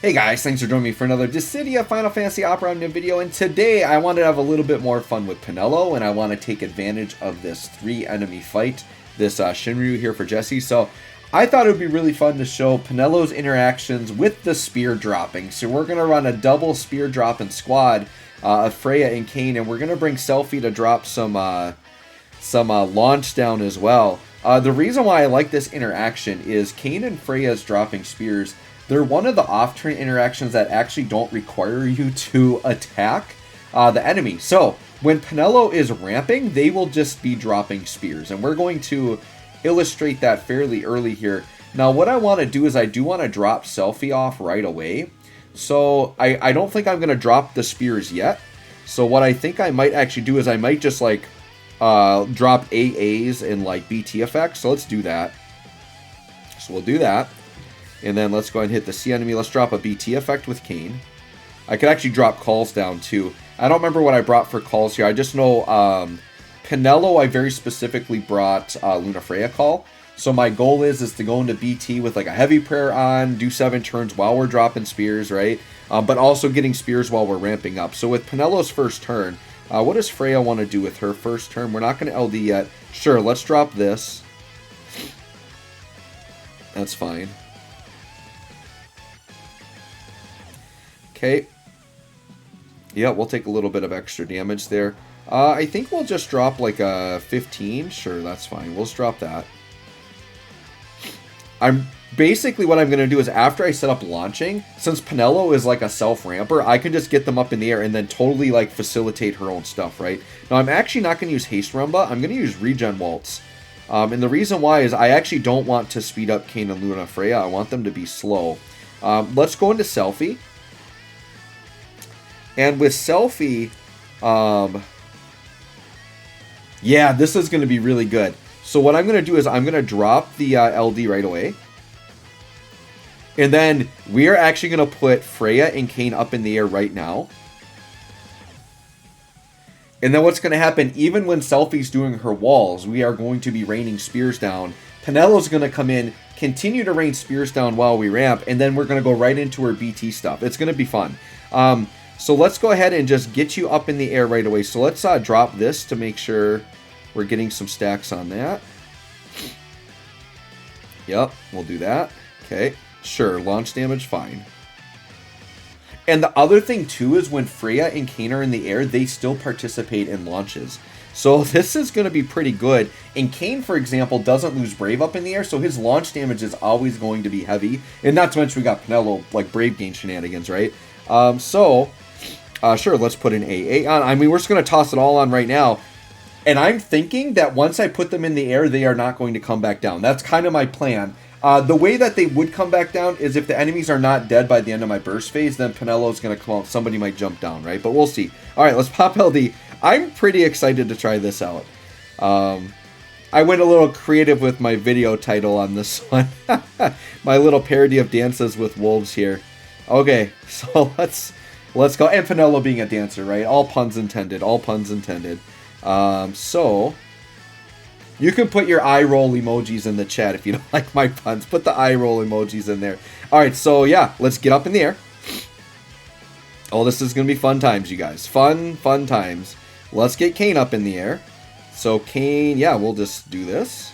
Hey guys, thanks for joining me for another Dissidia Final Fantasy Opera Omnium video, and today I want to have a little bit more fun with Penelo, and I want to take advantage of this 3-enemy fight, this Shinryu here for Jesse. So I thought it would be really fun to show Penelo's interactions with the spear dropping. So we're going to run a double spear dropping squad of Freya and Kain, and we're going to bring Selphie to drop some launch down as well. The reason why I like this interaction is Kain and Freya's dropping spears. They're one of the off-turn interactions that actually don't require you to attack the enemy. So when Penelo is ramping, they will just be dropping spears. And we're going to illustrate that fairly early here. Now what I want to do is I do want to drop Selphie off right away. So I don't think I'm going to drop the spears yet. So what I think I might actually do is I might just like drop AAs and like BT effects. So let's do that. So we'll do that. And then let's go ahead and hit the C enemy. Let's drop a BT effect with Kain. I could actually drop calls down too. I don't remember what I brought for calls here. I just know Penelo I very specifically brought Luna Freya call. So my goal is to go into BT with like a heavy prayer on, do 7 turns while we're dropping spears, right? But also getting spears while we're ramping up. So with Penelo's first turn, what does Freya want to do with her first turn? We're not going to LD yet. Sure, let's drop this. That's fine. Okay. Yeah, we'll take a little bit of extra damage there. I think we'll just drop like a 15. Sure, that's fine. We'll just drop that. Basically what I'm going to do is after I set up launching, since Penelo is like a self-ramper, I can just get them up in the air and then totally like facilitate her own stuff, right? Now I'm actually not going to use Haste Rumba. I'm going to use Regen Waltz. And the reason why is I actually don't want to speed up Kain and Luna Freya. I want them to be slow. Let's go into Selphie. And with Selphie, yeah, this is going to be really good. So what I'm going to do is I'm going to drop the LD right away. And then we are actually going to put Freya and Kain up in the air right now. And then what's going to happen, even when Selphie's doing her walls, we are going to be raining spears down. Penelo's going to come in, continue to rain spears down while we ramp, and then we're going to go right into her BT stuff. It's going to be fun. So let's go ahead and just get you up in the air right away. So let's drop this to make sure we're getting some stacks on that. Yep, we'll do that. Okay, sure, launch damage, fine. And the other thing too is when Freya and Kain are in the air, they still participate in launches. So this is going to be pretty good. And Kain, for example, doesn't lose Brave up in the air, so his launch damage is always going to be heavy. And not to mention we got Penelo, like Brave gain shenanigans, right? Sure, let's put an AA on. I mean, we're just going to toss it all on right now. And I'm thinking that once I put them in the air, they are not going to come back down. That's kind of my plan. The way that they would come back down is if the enemies are not dead by the end of my burst phase, then Penelo's going to come out. Somebody might jump down, right? But we'll see. All right, let's pop LD. I'm pretty excited to try this out. I went a little creative with my video title on this one. My little parody of Dances with Wolves here. Okay, so let's go. And Penelo being a dancer, right? All puns intended. All puns intended. So you can put your eye roll emojis in the chat if you don't like my puns. Put the eye roll emojis in there. All right, so yeah, let's get up in the air. Oh, this is going to be fun times, you guys. Fun times. Let's get Kain up in the air. So Kain, yeah, we'll just do this.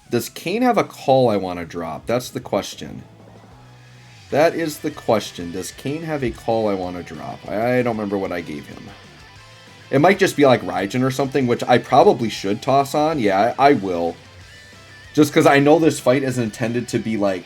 Does Kain have a call I want to drop? That's the question. That is the question. Does Kain have a call I want to drop? I don't remember what I gave him. It might just be like Raijin or something, which I probably should toss on. Yeah, I will. Just because I know this fight is intended to be like,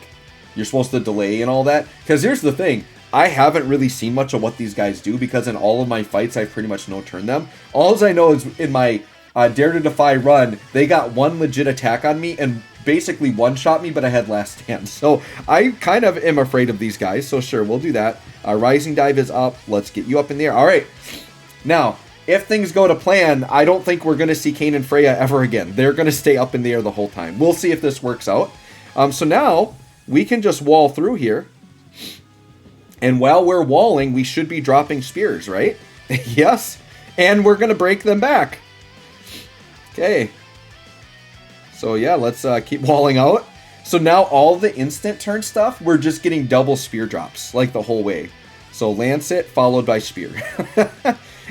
you're supposed to delay and all that. Because here's the thing. I haven't really seen much of what these guys do because in all of my fights, I've pretty much no-turned them. All I know is in my Dare to Defy run, they got one legit attack on me and basically one-shot me, but I had last stand. So I kind of am afraid of these guys. So sure, we'll do that. Rising Dive is up. Let's get you up in the air. All right. Now, if things go to plan, I don't think we're going to see Kain and Freya ever again. They're going to stay up in the air the whole time. We'll see if this works out. So now we can just wall through here. And while we're walling, we should be dropping spears, right? Yes. And we're going to break them back. Okay. So yeah, let's keep walling out. So now all the instant turn stuff, we're just getting double spear drops, like the whole way. So lance it, followed by spear.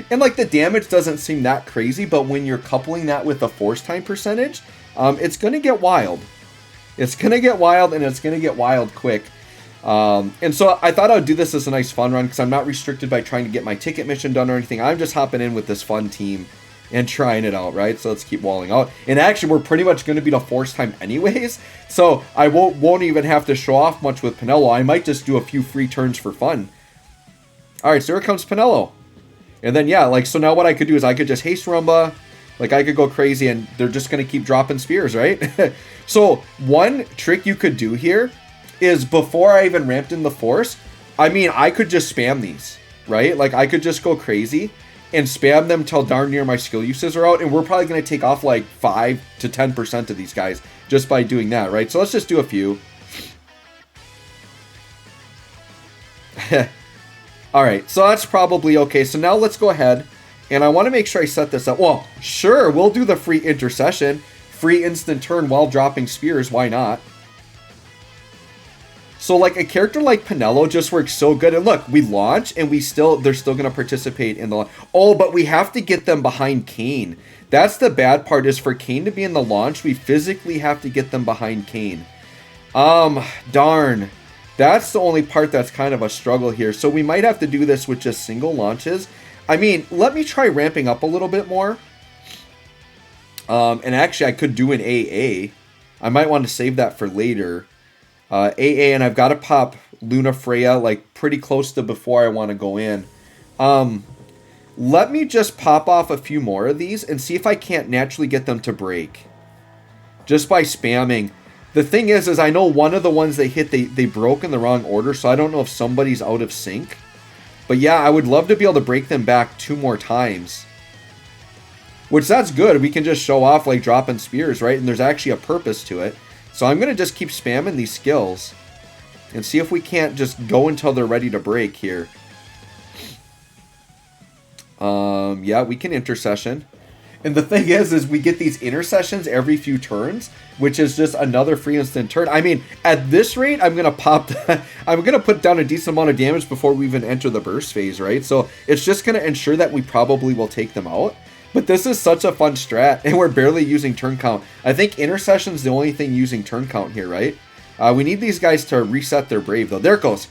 And like the damage doesn't seem that crazy, but when you're coupling that with the force time percentage, it's going to get wild. It's going to get wild, and it's going to get wild quick. And so I thought I would do this as a nice fun run, because I'm not restricted by trying to get my ticket mission done or anything. I'm just hopping in with this fun team and trying it out, right? So let's keep walling out. And actually, we're pretty much going to be the force time anyways, so I won't even have to show off much with Penelo. I might just do a few free turns for fun. All right, so here comes Penelo. And then, yeah, like, so now what I could do is I could just haste Rumba. Like, I could go crazy, and they're just going to keep dropping spears, right? So one trick you could do here is before I even ramped in the force, I mean, I could just spam these, right? Like, I could just go crazy and spam them till darn near my skill uses are out, and we're probably going to take off like 5 to 10% of these guys just by doing that, right? So let's just do a few. All right, so that's probably okay. So now let's go ahead, and I want to make sure I set this up. Well, sure, we'll do the free intercession, free instant turn while dropping spears. Why not? So like a character like Penelo just works so good. And look, we launch, and they're still going to participate in the... Oh, but we have to get them behind Kane. That's the bad part, is for Kane to be in the launch, we physically have to get them behind Kane. Darn. That's the only part that's kind of a struggle here. So we might have to do this with just single launches. I mean, let me try ramping up a little bit more. And actually, I could do an AA. I might want to save that for later. AA, and I've got to pop Luna Freya like pretty close to before I want to go in. Let me just pop off a few more of these and see if I can't naturally get them to break. Just by spamming. The thing is I know one of the ones they hit, they broke in the wrong order, so I don't know if somebody's out of sync. But yeah, I would love to be able to break them back 2 more times. Which, that's good. We can just show off like dropping spears, right? And there's actually a purpose to it. So I'm going to just keep spamming these skills and see if we can't just go until they're ready to break here. Yeah, we can intercession. And the thing is we get these intercessions every few turns, which is just another free instant turn. I mean, at this rate, I'm going to I'm going to put down a decent amount of damage before we even enter the burst phase, right? So it's just going to ensure that we probably will take them out. But this is such a fun strat, and we're barely using turn count. I think intercession's the only thing using turn count here, right? We need these guys to reset their brave, though. There it goes.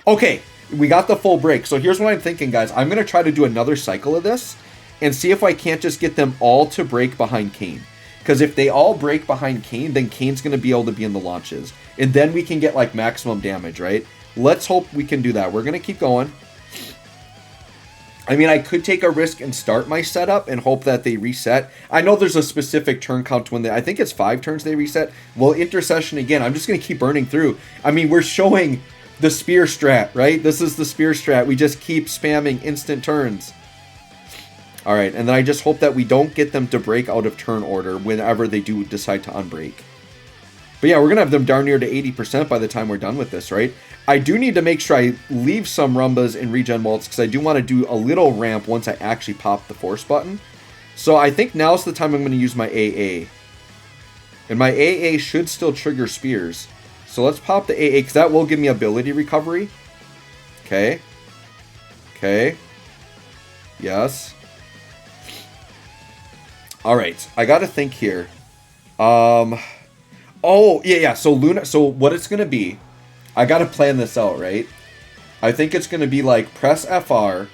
Okay, we got the full break. So here's what I'm thinking, guys. I'm going to try to do another cycle of this and see if I can't just get them all to break behind Kane. Because if they all break behind Kane, then Kane's going to be able to be in the launches. And then we can get like maximum damage, right? Let's hope we can do that. We're going to keep going. I mean, I could take a risk and start my setup and hope that they reset. I know there's a specific turn count when I think it's 5 turns they reset. Well, intercession again. I'm just going to keep burning through. I mean, we're showing the spear strat, right? This is the spear strat. We just keep spamming instant turns. All right, and then I just hope that we don't get them to break out of turn order whenever they do decide to unbreak. But yeah, we're going to have them darn near to 80% by the time we're done with this, right? I do need to make sure I leave some Rumbas in regen walls, because I do want to do a little ramp once I actually pop the force button. So I think now's the time I'm going to use my AA. And my AA should still trigger spears. So let's pop the AA, because that will give me ability recovery. Okay. Okay. Yes. Alright, I got to think here. Oh, yeah. So Luna, so what it's going to be, I got to plan this out, right? I think it's going to be like press FR,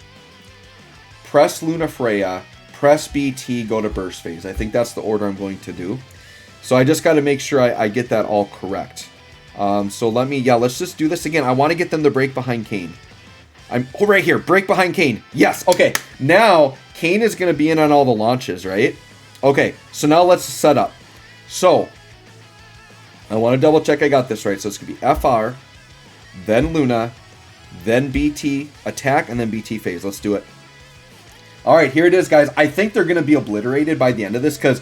press Luna Freya, press BT, go to burst phase. I think that's the order I'm going to do. So I just got to make sure I get that all correct. So let's just do this again. I want to get them to break behind Kane. Right here, break behind Kane. Yes, okay. Now, Kane is going to be in on all the launches, right? Okay, so now let's set up. So, I want to double check I got this right. So it's going to be FR, then Luna, then BT, attack, and then BT phase. Let's do it. All right, here it is, guys. I think they're going to be obliterated by the end of this, because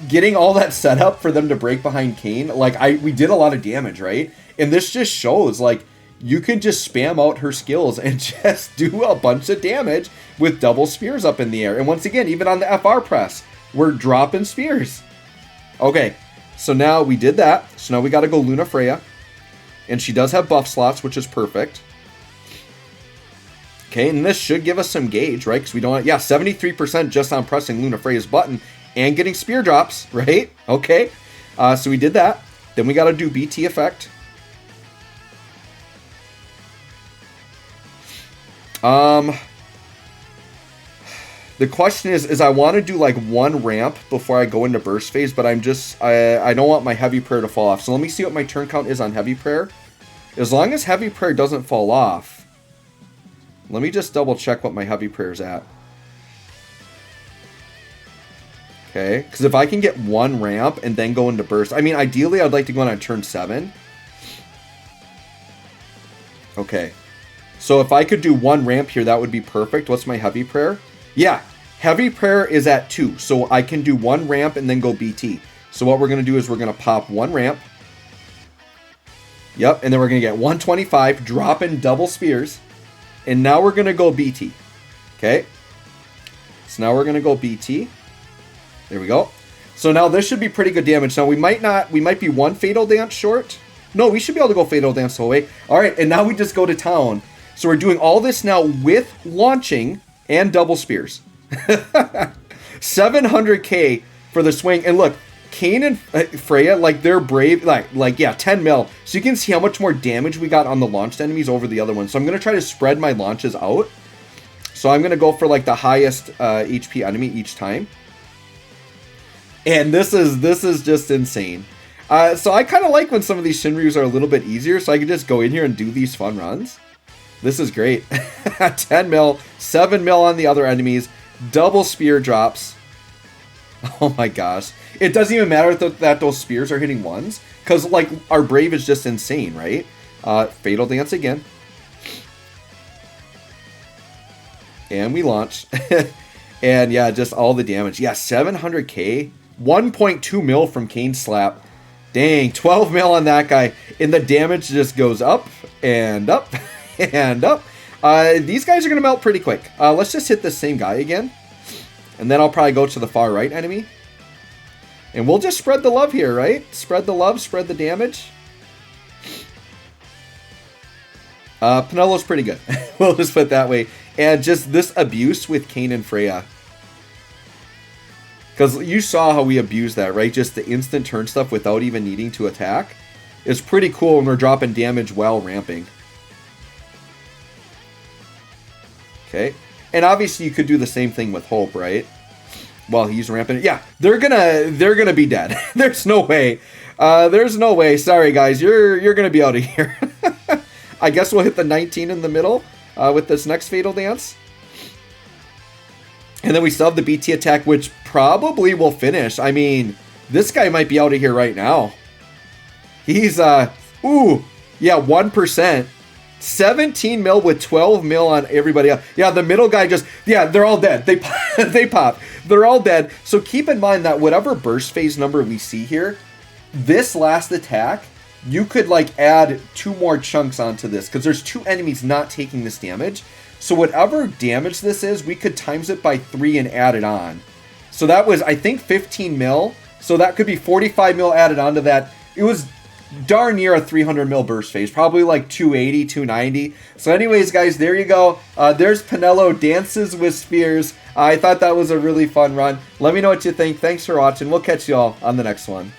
getting all that set up for them to break behind Kane, like, we did a lot of damage, right? And this just shows, like, you can just spam out her skills and just do a bunch of damage with double spears up in the air. And once again, even on the FR press, we're dropping spears. Okay, So now we did that. So now we got to go Luna Freya. And she does have buff slots, which is perfect. Okay, and this should give us some gauge, right? Because we don't... Yeah, 73% just on pressing Luna Freya's button and getting spear drops, right? Okay, so we did that. Then we got to do BT effect. The question is I want to do like one ramp before I go into burst phase, but I don't want my heavy prayer to fall off. So let me see what my turn count is on heavy prayer. As long as heavy prayer doesn't fall off, let me just double check what my heavy prayer is at. Okay, because if I can get one ramp and then go into burst, I mean, ideally I'd like to go on turn 7. Okay, so if I could do one ramp here, that would be perfect. What's my heavy prayer? Yeah, heavy prayer is at 2, so I can do one ramp and then go BT. So what we're going to do is we're going to pop one ramp. Yep, and then we're going to get 125, drop in double spears. And now we're going to go BT. Okay, so now we're going to go BT. There we go. So now this should be pretty good damage. Now we might be one Fatal Dance short. No, we should be able to go Fatal Dance the whole way. All right, and now we just go to town. So we're doing all this now with launching and double spears. 700k for the swing. And look, Kayn and Freya, like they're brave, like yeah, 10 mil. So you can see how much more damage we got on the launched enemies over the other ones. So I'm going to try to spread my launches out. So I'm going to go for like the highest HP enemy each time. And this is just insane. So I kind of like when some of these Shinryus are a little bit easier, so I can just go in here and do these fun runs. This is great. 10 mil, 7 mil on the other enemies, double spear drops. Oh my gosh. It doesn't even matter that those spears are hitting ones, because like our Brave is just insane, right? Fatal Dance again. And we launch. And yeah, just all the damage. Yeah, 700k. 1.2 mil from Kayn Slap. Dang, 12 mil on that guy. And the damage just goes up and up and up. These guys are going to melt pretty quick. Let's just hit the same guy again. And then I'll probably go to the far right enemy. And we'll just spread the love here, right? Spread the love, spread the damage. Penelo's pretty good. We'll just put it that way. And just this abuse with Kayn and Freya. Because you saw how we abused that, right? Just the instant turn stuff without even needing to attack. It's pretty cool when we're dropping damage while ramping. Okay. And obviously you could do the same thing with Hope, right? While he's ramping. Yeah, they're gonna be dead. There's no way. There's no way. Sorry guys, you're gonna be out of here. I guess we'll hit the 19 in the middle with this next Fatal Dance. And then we still have the BT attack, which probably will finish. I mean, this guy might be out of here right now. He's, ooh, yeah, 1%. 17 mil with 12 mil on everybody else. Yeah, the middle guy just, yeah, they're all dead. They pop. They're all dead. So keep in mind that whatever burst phase number we see here, this last attack, you could like add 2 more chunks onto this because there's 2 enemies not taking this damage. So whatever damage this is, we could times it by 3 and add it on. So that was, I think, 15 mil. So that could be 45 mil added onto that. It was darn near a 300 mil burst phase, probably like 280, 290. So anyways, guys, there you go. There's Penelo dances with spears. I thought that was a really fun run. Let me know what you think. Thanks for watching. We'll catch you all on the next one.